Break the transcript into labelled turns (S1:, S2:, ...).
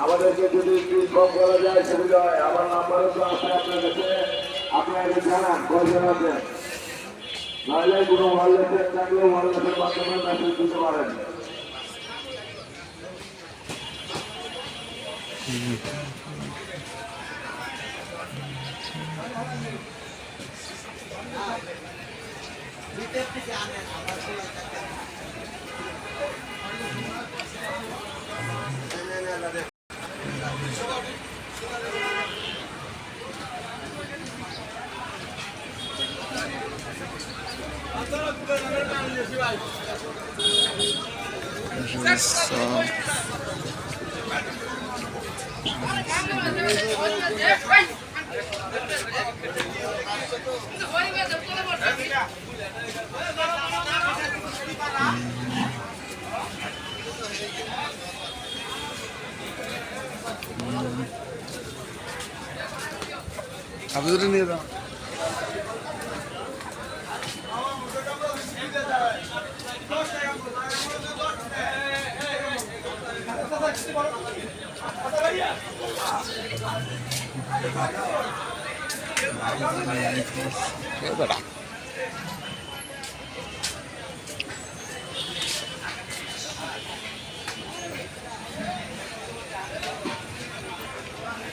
S1: আমাদেরকে যদি কম করা যায় সুবিধা হয়। আমার নাম্বারও তো আছে আপনার কাছে, আপনি আগে জানান কয়জন আছেন, নাহলে কোনো ওয়ারলেসের থাকলে ওয়ারলেসের মাধ্যমে মেসেজ দিতে পারেন।
S2: আপনি দুটো নিয়ে দাও।
S3: এবার